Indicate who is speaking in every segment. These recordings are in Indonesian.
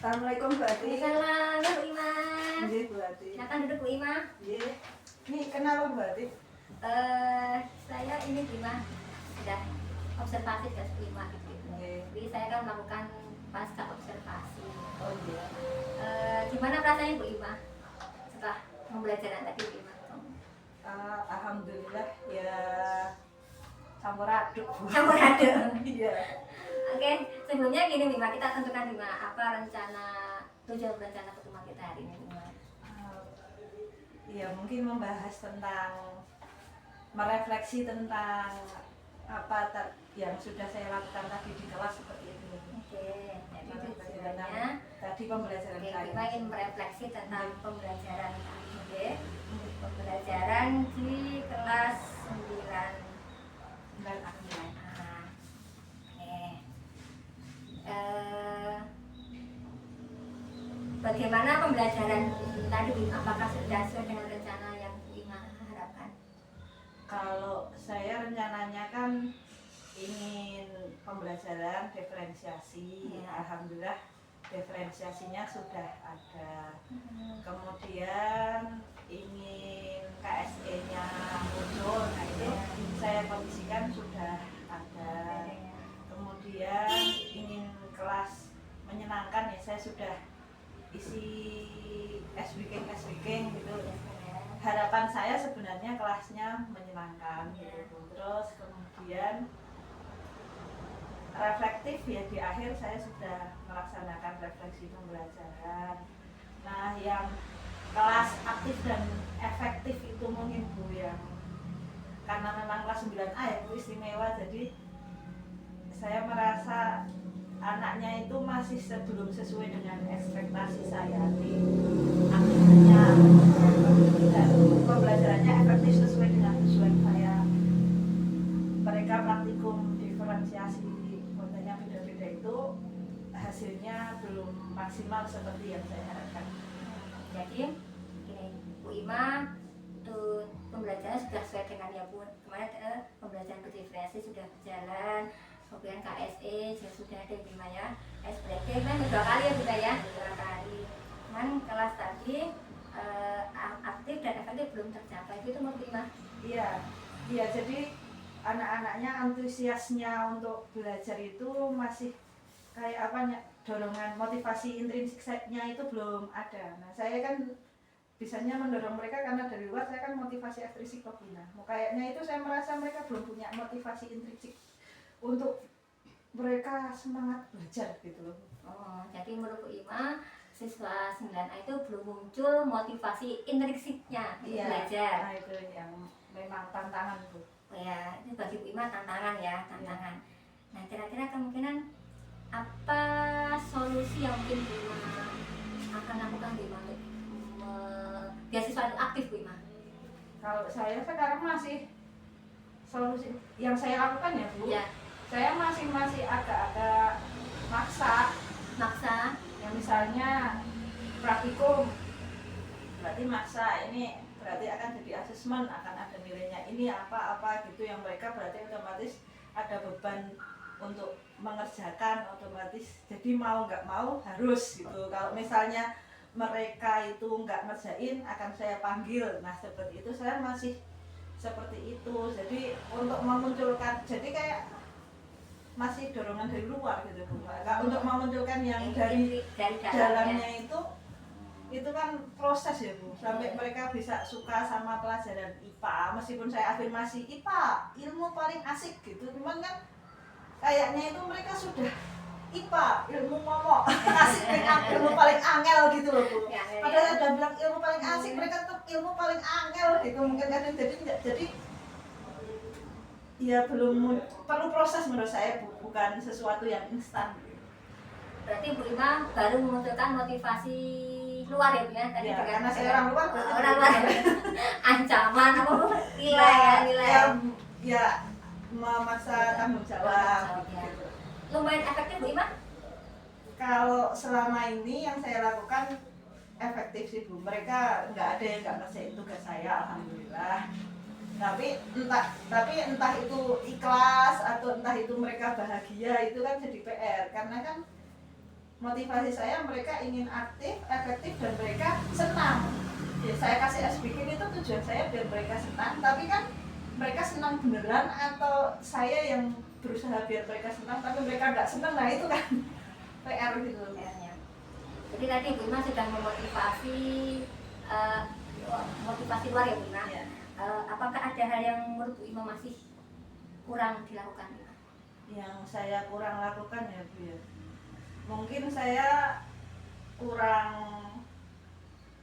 Speaker 1: Assalamualaikum Bu Ati.
Speaker 2: Waalaikumsalam Bu Ima.
Speaker 1: Nggih Bu Ati.
Speaker 2: Silakan duduk Bu Ima.
Speaker 1: Nggih. Ini kenapa Bu Ati?
Speaker 2: Saya ini Ima sudah observasi ke Bu Ima gitu.
Speaker 1: Nggih.
Speaker 2: Jadi saya kan melakukan pasca observasi.
Speaker 1: Oh iya.
Speaker 2: Gimana perasaannya Bu Ima setelah pembelajaran tadi Bu Ima?
Speaker 1: Alhamdulillah ya campur aduk Bu.
Speaker 2: Campur aduk.
Speaker 1: Iya.
Speaker 2: Oke, sebelumnya gini Bima, kita tentukan Bima apa tujuan rencana pertemuan kita hari ini Bima.
Speaker 1: Ya mungkin membahas tentang merefleksi tentang yang sudah saya lakukan tadi di kelas seperti itu.
Speaker 2: Oke, jadi
Speaker 1: Bagaimana
Speaker 2: tujuannya
Speaker 1: tadi pembelajaran
Speaker 2: Oke,
Speaker 1: saya.
Speaker 2: Bima ingin merefleksi tentang pembelajaran tadi, oke? Pembelajaran di kelas 9
Speaker 1: Dan akhirnya.
Speaker 2: Bagaimana pembelajaran tadi? Apakah sudah sesuai dengan rencana yang Ima harapkan?
Speaker 1: Kalau saya rencananya kan ingin pembelajaran diferensiasi,
Speaker 2: Ya.
Speaker 1: Alhamdulillah diferensiasinya sudah ada. Kemudian ingin KSE-nya muncul, nah itu saya kondisikan sudah ada. Kemudian ingin kelas menyenangkan ya, saya sudah isi SBK gitu. Harapan saya sebenarnya kelasnya menyenangkan gitu. Terus kemudian reflektif ya, di akhir saya sudah melaksanakan refleksi pembelajaran. Nah, yang kelas aktif dan efektif itu mungkin Bu, yang karena memang kelas 9A ya Bu, istimewa, jadi saya merasa anaknya itu masih belum sesuai dengan ekspektasi saya di akhirnya, dan pembelajarannya efektif sesuai dengan tujuan saya. Mereka praktikum diferensiasi kontennya beda-beda itu hasilnya belum maksimal seperti yang saya harapkan.
Speaker 2: Jadi gini, Bu Ima tuh pembelajaran sudah sesuai dengan ya Bu. Kemarin pembelajaran berdifferensiasi sudah berjalan. Kemudian KSE juga sudah ada di Bima ya. SBK kan 2 kali ya Bima ya, 2 kali. Cuman kelas tadi aktif dan efektif belum tercapai. Itu menurut Bima?
Speaker 1: Iya, jadi anak-anaknya antusiasnya untuk belajar itu masih kayak dorongan motivasi intrinsiknya itu belum ada. Nah, saya kan bisanya mendorong mereka karena dari luar, saya kan motivasi ekstrinsik pembina. Kayaknya itu saya merasa mereka belum punya motivasi intrinsik untuk mereka semangat belajar gitu loh.
Speaker 2: Oh, jadi menurut Bu Ima siswa 9A itu belum muncul motivasi intrinsiknya untuk belajar.
Speaker 1: Nah itu yang memang tantangan Bu.
Speaker 2: Oh ya, itu bagi Bu Ima tantangan ya, tantangan. Nah, kira-kira kemungkinan apa solusi yang mungkin Bu Ima akan lakukan Bu Ima untuk biar siswa itu aktif Bu Ima?
Speaker 1: Kalau saya sekarang masih solusi yang saya lakukan ya Bu.
Speaker 2: Ya.
Speaker 1: Saya masih agak-agak maksa. Yang misalnya praktikum, berarti maksa, ini berarti akan jadi asesmen, akan ada nilainya ini apa gitu, yang mereka berarti otomatis ada beban untuk mengerjakan, otomatis jadi mau nggak mau harus gitu. Kalau misalnya mereka itu nggak ngerjain, akan saya panggil. Nah seperti itu, saya masih seperti itu. Jadi untuk memunculkan, jadi kayak masih dorongan dari luar gitu Bu. Untuk memunculkan yang dari dalamnya itu kan proses ya Bu, sampai mereka bisa suka sama pelajaran IPA. Meskipun saya afirmasi IPA ilmu paling asik gitu, cuman kan kayaknya itu mereka sudah IPA ilmu momok asik, ilmu paling angel gitu loh Bu. Padahal saya udah bilang ilmu paling asik, mereka tetap ilmu paling angel gitu. Mungkin kan jadi ya belum, perlu proses menurut saya Bu, bukan sesuatu yang instan.
Speaker 2: Berarti Bu Ima baru memunculkan motivasi luar ya Bu ya? Tadi
Speaker 1: Ya,
Speaker 2: dengan
Speaker 1: karena saya orang luar,
Speaker 2: ancaman apa nilai
Speaker 1: ya memaksa tanggung jawab
Speaker 2: ya.
Speaker 1: gitu.
Speaker 2: Lumayan efektif Bu Ima?
Speaker 1: Kalau selama ini yang saya lakukan efektif sih Bu, mereka nggak ada yang nggak ngerjain tugas saya, alhamdulillah. Tapi entah itu ikhlas atau entah itu mereka bahagia, itu kan jadi PR. Karena kan motivasi saya mereka ingin aktif, efektif, dan mereka senang. Ya, saya kasih SBK itu tujuan saya biar mereka senang, tapi kan mereka senang beneran atau saya yang berusaha biar mereka senang tapi mereka nggak senang, nah itu kan PR gitu.
Speaker 2: PR-nya. Jadi tadi Bu Ima sudah memotivasi motivasi luar ya Bu Ima.
Speaker 1: Ya.
Speaker 2: Apakah ada hal yang menurut Bu Ima masih kurang dilakukan?
Speaker 1: Yang saya kurang lakukan ya Bu ya, mungkin saya kurang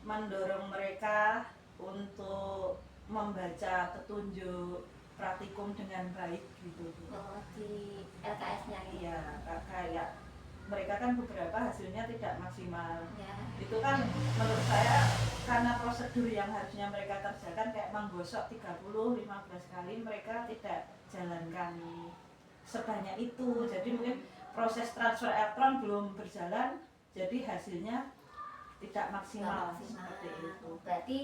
Speaker 1: mendorong mereka untuk membaca petunjuk praktikum dengan baik gitu Bu.
Speaker 2: Oh, di LKS-nya ini.
Speaker 1: Iya, kayak mereka kan beberapa hasilnya tidak maksimal.
Speaker 2: Ya.
Speaker 1: Itu kan menurut saya karena prosedur yang harusnya mereka kerjakan kayak menggosok 30-15 kali, mereka tidak jalankan sebanyak itu. Jadi mungkin proses transfer elektron belum berjalan, jadi hasilnya tidak maksimal. Seperti itu.
Speaker 2: Berarti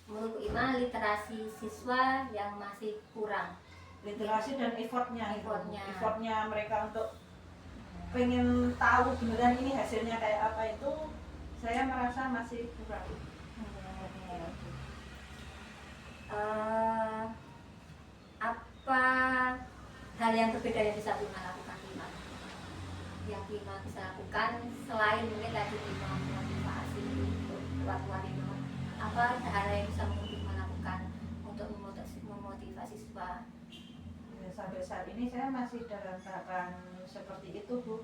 Speaker 2: menurut Bu Ima literasi siswa yang masih kurang.
Speaker 1: Literasi dan effortnya
Speaker 2: Effortnya.
Speaker 1: mereka untuk pengen tahu beneran ini hasilnya kayak apa, itu saya merasa masih kurang.
Speaker 2: Apa hal yang berbeda yang bisa Bima lakukan Bima? Yang Bima bisa lakukan selain mungkin tadi Bima memotivasi untuk keluar-keluar itu, apa hal yang bisa Bima lakukan untuk memotivasi siswa?
Speaker 1: Ya, sampai saat ini saya masih dalam tahapan seperti itu Bu.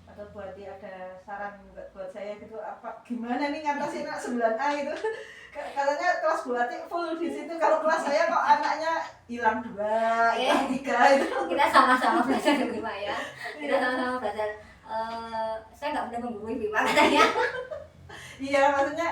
Speaker 1: Atau buat ada saran buat saya gitu, apa gimana nih ngatasin anak 9A gitu. Katanya kelas buati full di situ, kalau kelas saya kok anaknya hilang 2, hilang 3 itu.
Speaker 2: Kita sama-sama belajar ya Bima ya. Kita sama-sama belajar. Saya nggak pernah menggurui Bima katanya.
Speaker 1: Iya, maksudnya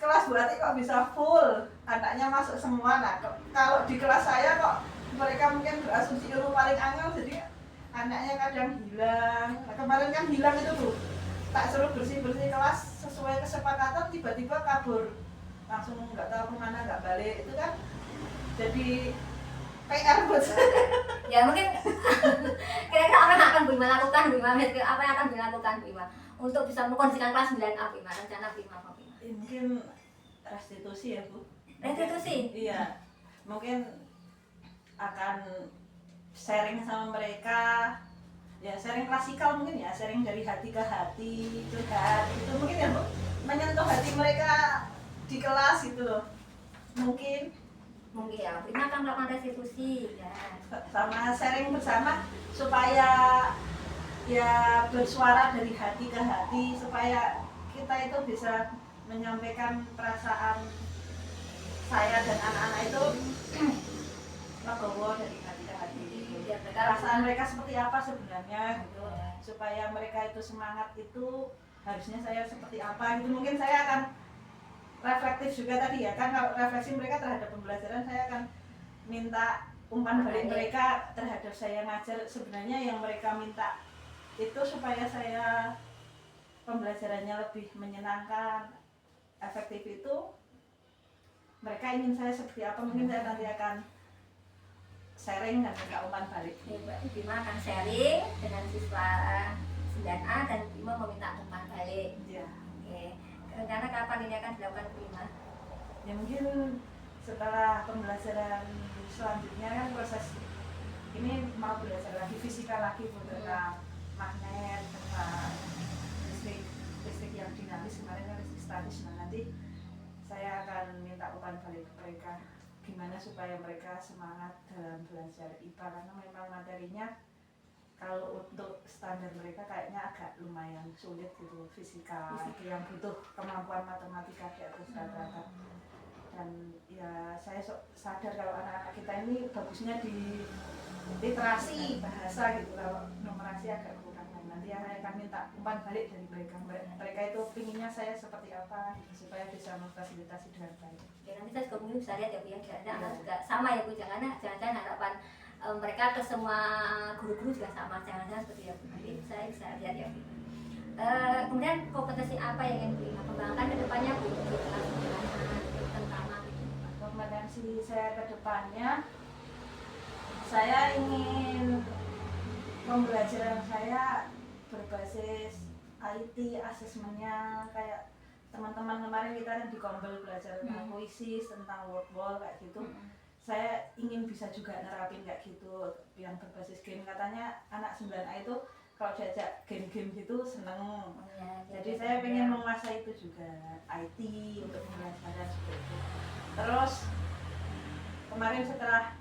Speaker 1: kelas buati kok bisa full, anaknya masuk semua. Nah, kalau di kelas saya kok mereka mungkin berasumsi ilmu paling angel, jadi anaknya kadang hilang. Nah, kemarin kan hilang itu tuh, tak suruh bersih-bersih kelas sesuai kesepakatan, tiba-tiba kabur, langsung nggak tahu kemana, nggak balik. Itu kan jadi PR buat saya.
Speaker 2: Ya mungkin kira-kira apa yang akan Bima lakukan Bima? Apa yang akan Bima lakukan Bima untuk bisa mengkondisikan kelas 9A Bima? Rencana Bima apa Bima?
Speaker 1: Mungkin restitusi ya Bu.
Speaker 2: Restitusi?
Speaker 1: Iya, mungkin akan sharing sama mereka, ya sharing klasikal mungkin ya, sharing dari hati ke hati, curhat itu mungkin ya Bu, menyentuh hati mereka di kelas gitu loh. Mungkin
Speaker 2: Ya Bima akan melakukan restitusi ya.
Speaker 1: sama sharing bersama supaya ya bersuara dari hati ke hati, supaya kita itu bisa menyampaikan perasaan saya dan anak-anak itu legowo dari hati ke hati. Perasaan mereka seperti apa sebenarnya gitu, supaya mereka itu semangat, itu harusnya saya seperti apa gitu. Mungkin saya akan reflektif juga tadi ya kan, kalau refleksi mereka terhadap pembelajaran, saya akan minta umpan balik mereka terhadap saya ngajar. Sebenarnya yang mereka minta itu supaya saya pembelajarannya lebih menyenangkan, efektif, itu mereka ingin saya seperti apa. Mungkin saya nanti akan sharing dan minta umpan balik.
Speaker 2: Bima akan sharing dengan siswa 9A dan Bima meminta umpan balik.
Speaker 1: Ya.
Speaker 2: Oke. Rencana kapan ini akan dilakukan Bima?
Speaker 1: Ya mungkin setelah pembelajaran selanjutnya kan, proses ini mau belajar lagi fisika lagi tentang magnet, tentang listrik yang dinamis, kemarin kan listrik statis. Nah, nanti saya akan minta umpan balik ke mereka gimana supaya mereka semangat dalam belajar IPA, karena memang materinya kalau untuk standar mereka kayaknya agak lumayan sulit gitu, fisika yang butuh kemampuan matematika di atas rata-rata. Dan ya saya sadar kalau anak-anak kita ini bagusnya di literasi bahasa gitu, kalau numerasi agak kurang. Nanti saya akan minta umpan balik dari mereka. Mereka itu pinginnya saya seperti apa gitu, supaya bisa memfasilitasi dengan baik.
Speaker 2: Ya nanti saya juga mungkin bisa lihat ya Bu ya, jangan juga sama ya Bu, jangan harapan mereka ke semua guru-guru juga sama, jangan seperti ya Bu. Nanti saya bisa lihat ya Bu. Kemudian kompetensi apa yang ingin Bu kembangkan ke depannya Bu di kelas terutama?
Speaker 1: Kompetensi saya ke depannya, saya ingin pembelajaran saya berbasis IT asesmennya kayak teman-teman kemarin kita kan di Kombel belajar tentang puisi, tentang word wall kayak gitu. Saya ingin bisa juga nerapin kayak gitu yang berbasis game. Katanya anak 9A itu kalau diajak game-game gitu seneng. Jadi saya pengen menguasai itu juga, IT untuk pembelajaran seperti itu. Terus kemarin setelah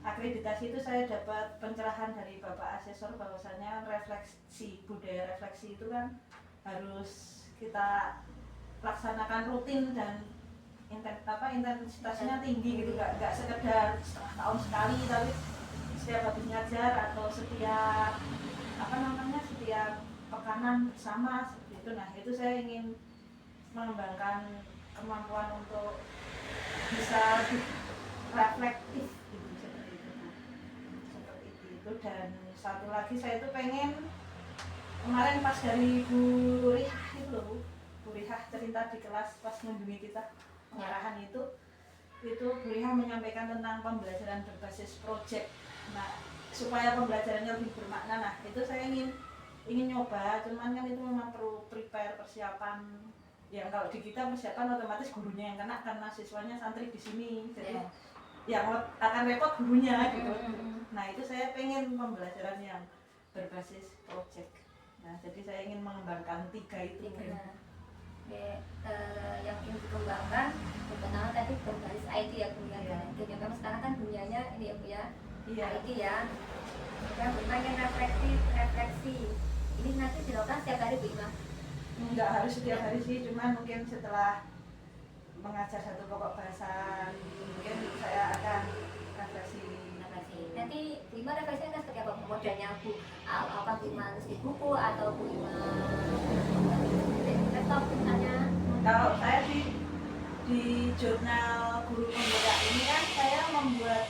Speaker 1: akreditasi itu saya dapat pencerahan dari Bapak Asesor bahwasanya refleksi, budaya refleksi itu kan harus kita laksanakan rutin dan intensitasnya tinggi gitu, nggak sekedar setengah tahun sekali, tapi setiap habis ngajar atau setiap setiap pekanan bersama seperti itu. Nah itu saya ingin mengembangkan kemampuan untuk bisa reflektif gitu, seperti itu. Dan satu lagi saya itu pengen, kemarin pas dari Bu Rihah itu loh, Bu Rihah cerita di kelas pas mengunjungi kita pengarahan itu Bu Rihah menyampaikan tentang pembelajaran berbasis project. Nah supaya pembelajarannya lebih bermakna, nah itu saya ingin nyoba, cuman kan itu memang perlu prepare, persiapan. Yang kalau di kita persiapan otomatis gurunya yang kena karena siswanya santri di sini, jadi yang akan repot gurunya gitu. Nah itu saya pengen pembelajaran yang berbasis project. Nah jadi saya ingin mengembangkan 3 itu.
Speaker 2: Yang ingin dikembangkan pertama tadi berbasis IT ya Bu ya. Jadi memang sekarang kan dunianya ini ya Bu ya, IT ya. Yang bermain refleksi. Ini nanti dilakukan setiap hari Bu Ima?
Speaker 1: Enggak harus setiap hari sih, cuman mungkin setelah mengajar satu pokok bahasa mungkin saya akan refleksi.
Speaker 2: Nanti Bu Ima refleksinya seperti apa modelnya Bu? Apa Bu Ima nulis di buku atau Bu Ima laptop misalnya?
Speaker 1: Kalau saya di jurnal guru pembeda ini kan saya membuat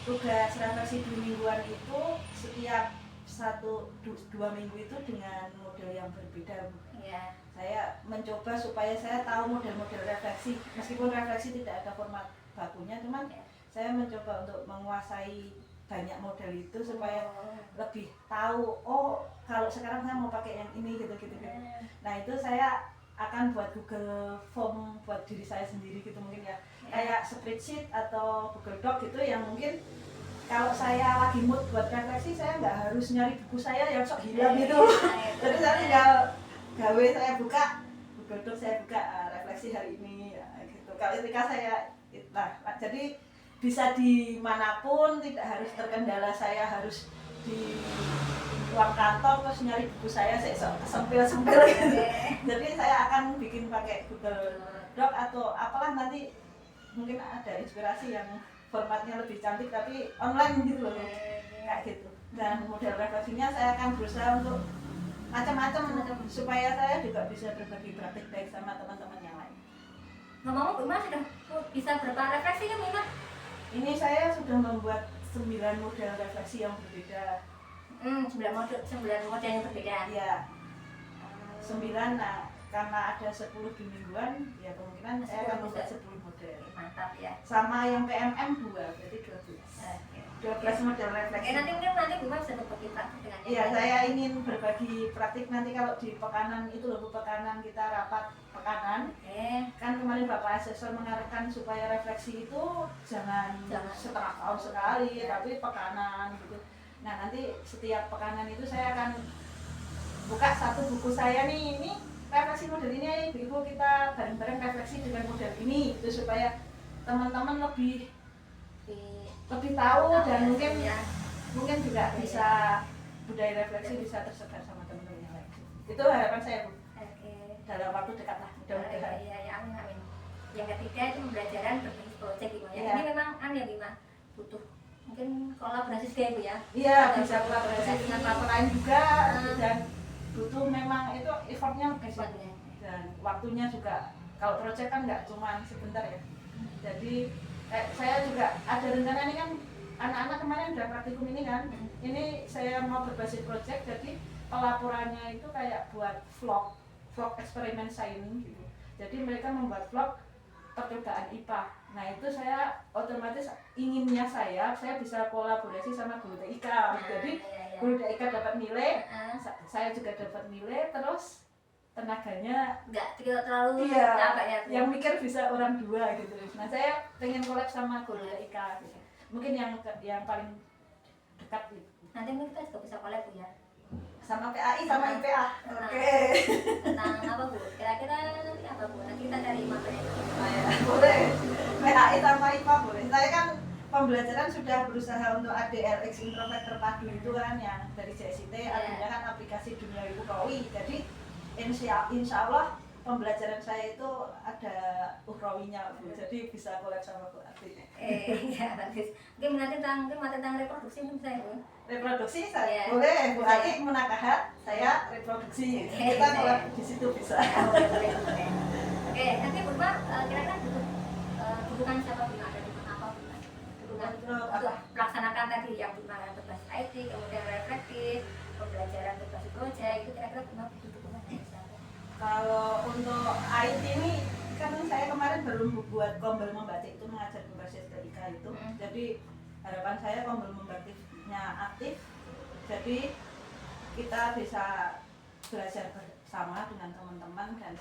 Speaker 1: tugas refleksi 2 mingguan itu setiap 1-2 minggu itu dengan model yang berbeda.
Speaker 2: Ya.
Speaker 1: Saya mencoba supaya saya tahu model-model refleksi, meskipun refleksi tidak ada format bakunya, cuman saya mencoba untuk menguasai banyak model itu supaya lebih tahu, oh kalau sekarang saya mau pakai yang ini gitu. Nah itu saya akan buat Google Form buat diri saya sendiri gitu mungkin ya, kayak spreadsheet atau Google Doc gitu yang mungkin kalau saya lagi mood buat refleksi saya nggak harus nyari buku saya yang sok hilang gitu. Jadi saya tinggal gawe, saya buka Google Doc, saya buka refleksi hari ini gitu. Kalau ketika saya jadi bisa dimanapun, tidak harus terkendala saya harus di ruang kantor terus nyari buku saya sempil gitu. Jadi saya akan bikin pakai Google Doc atau apalah, nanti mungkin ada inspirasi yang formatnya lebih cantik tapi online gitu loh, kayak gitu. Dan model refleksinya saya akan berusaha untuk macam-macam supaya saya juga bisa berbagi praktik baik sama teman-teman yang lain.
Speaker 2: Ngomong-ngomong Bu Ima sudah bisa berapa refleksi kan Bu Ima?
Speaker 1: Ini saya sudah membuat 9 model refleksi yang berbeda.
Speaker 2: 9 model yang berbeda.
Speaker 1: Iya. 9, nah karena ada 10 di mingguan, ya kemungkinan saya akan membuat 10 model.
Speaker 2: Mantap ya.
Speaker 1: Sama yang PMM 2, berarti 12. 12 model refleksi.
Speaker 2: Nanti Bu Ima bisa berbagi praktik dengan
Speaker 1: Iya, saya ingin berbagi praktik nanti kalau di pekanan itu loh, pekanan kita rapat pekanan. Kan kemarin Bapak Asesor mengarahkan supaya refleksi itu jangan setengah tahun sekali, tapi pekanan gitu. Nah nanti setiap pekanan itu saya akan buka satu buku saya nih, ini refleksi model ini, Ibu kita bareng-bareng refleksi dengan model ini, itu supaya teman-teman lebih tahu dan mungkin juga bisa budaya refleksi bisa tersebar sama teman-teman yang lain. Itu harapan saya Bu. Dalam waktu dekat lah, mudah-mudahan.
Speaker 2: Ya, amin. Yang ketiga itu pembelajaran berbasis project Bu ya. Ini memang ya Bu Ima butuh mungkin kolaborasi juga Bu ya. Iya,
Speaker 1: bisa kolaborasi dengan partner lain juga dan butuh memang itu effortnya besar dan waktunya juga. Kalau project kan nggak cuma sebentar ya. Jadi saya juga ada rencana ini kan, anak-anak kemarin udah praktikum ini kan. Ini saya mau berbasis project, jadi pelaporannya itu kayak buat vlog eksperimen sains gitu. Jadi mereka membuat vlog percobaan IPA. Nah itu saya otomatis inginnya saya bisa kolaborasi sama guru TIK. Jadi guru DIK dapat nilai,
Speaker 2: Heeh.
Speaker 1: saya juga dapat nilai, terus tenaganya
Speaker 2: Nggak terlalu
Speaker 1: iya,
Speaker 2: capek ya Bu?
Speaker 1: yang mikir bisa orang dua gitu. Nah saya pengen collab sama guru DIK gitu. Mungkin yang paling dekat gitu.
Speaker 2: Nanti mungkin kita juga bisa collab Bu ya,
Speaker 1: Sama PAI sama IPA. Oke.
Speaker 2: tentang apa Bu? Kira-kira nanti apa Bu? Nanti kita cari materinya.
Speaker 1: Boleh. PAI sama IPA boleh. Saya kan pembelajaran sudah berusaha untuk ADLX introvert terpadu itu kan yang dari JSIT, artinya kan aplikasi dunia Ukrawi. Jadi insya Allah pembelajaran saya itu ada ukrawinya Bu. Jadi bisa collab sama Bu Ati.
Speaker 2: Iya bagus. Mungkin nanti tentang reproduksi mungkin saya Bu.
Speaker 1: Reproduksi saya
Speaker 2: Iya.
Speaker 1: boleh, Bu Ati munakahat, saya reproduksi. Kita collab di situ bisa.
Speaker 2: Boleh. Oke, nanti Bu Ima kira-kira butuh dukungan siapa Bu? Ada dukungan apa Bu? Dukungan
Speaker 1: Untuk
Speaker 2: untuk melaksanakan tadi yang Bu Ima berbasis IT, kemudian reflektif, pembelajaran berbasis proyek, itu kira-kira Bu Ima butuh dukungan dari siapa?
Speaker 1: Kalau untuk IT ini kan saya kemarin baru membuat Kombel Membatik itu mengajar berbasis DIK itu. Jadi harapan saya Kombel Membatiknya aktif. Jadi kita bisa belajar bersama dengan teman-teman dan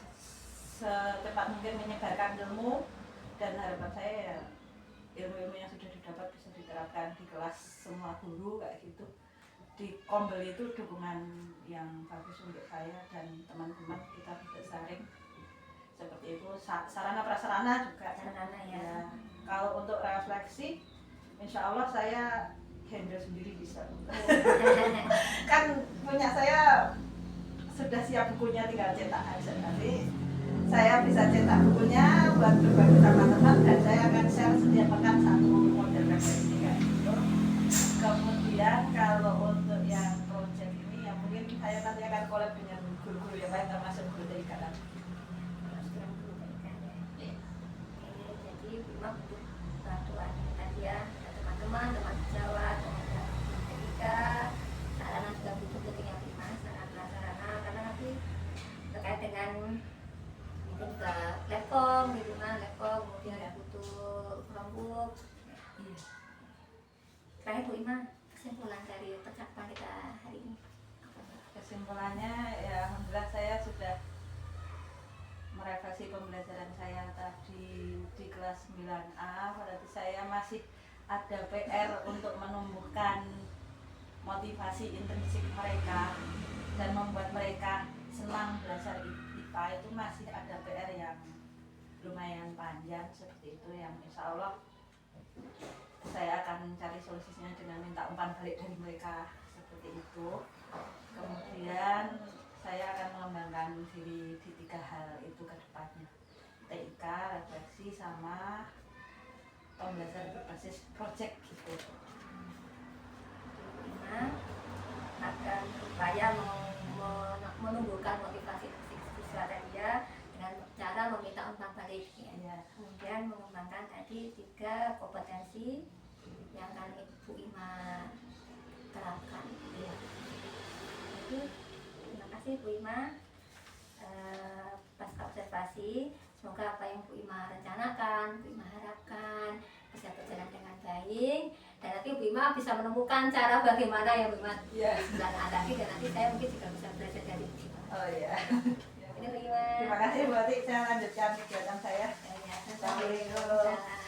Speaker 1: secepat mungkin menyebarkan ilmu, dan harapan saya ya ilmu-ilmu yang sudah didapat bisa diterapkan di kelas semua guru kayak gitu. Di Kombel itu dukungan yang bagus untuk saya dan teman-teman, kita bisa saring seperti itu. Sarana prasarana juga
Speaker 2: Sarana ya.
Speaker 1: Kalau untuk refleksi insya Allah saya handle sendiri bisa. Kan punya saya sudah siap bukunya, tinggal cetak aja. Nanti saya bisa cetak bukunya buat berbagi sama teman, dan saya akan share setiap pekan satu model refleksi kayak gitu. Kemudian kalau untuk yang project ini ya mungkin saya nanti akan collab dengan guru-guru yang lain termasuk guru dari kanan.
Speaker 2: Jadi Bu Ima butuh bantuan tadi ya, teman-teman sejawat, teman-teman ketika sarana juga butuh ketinggian Bu Ima, sarana karena nanti terkait dengan mungkin juga laptop gitu kan, laptop kemudian butuh Chromebook. Terakhir Bu Ima, kesimpulan dari percakapan kita hari ini.
Speaker 1: Kesimpulannya ya alhamdulillah saya sudah merevisi pembelajaran saya tadi di kelas 9A. Berarti saya masih ada PR untuk menumbuhkan motivasi intrinsik mereka dan membuat mereka senang belajar IPA. Itu masih ada PR yang lumayan panjang seperti itu, yang insya Allah saya akan mencari solusinya dengan minta umpan balik dari mereka seperti itu. Kemudian saya akan mengembangkan diri di 3 hal itu ke depannya: TIK, refleksi, sama pembelajaran berbasis project gitu.
Speaker 2: Bu Ima akan berupaya menumbuhkan motivasi siswa tadi ya dengan cara meminta umpan balik ya.
Speaker 1: Ya.
Speaker 2: Kemudian mengembangkan tadi 3 kompetensi yang akan Bu Ima terapkan.
Speaker 1: Ya.
Speaker 2: Jadi, terima kasih Bu Ima pasca observasi. Semoga apa yang Bu Ima rencanakan, Bu Ima harapkan bisa berjalan dengan baik, dan nanti Bu Ima bisa menemukan cara bagaimana ya Bu Ima dan adaptif, dan nanti saya mungkin juga bisa belajar dari Bu Ima.
Speaker 1: Oh iya.
Speaker 2: Ini Bu Ima.
Speaker 1: Terima kasih Bu Ati, saya lanjutkan kegiatan saya.
Speaker 2: Ya,
Speaker 1: Assalamualaikum.
Speaker 2: Assalamualaikum.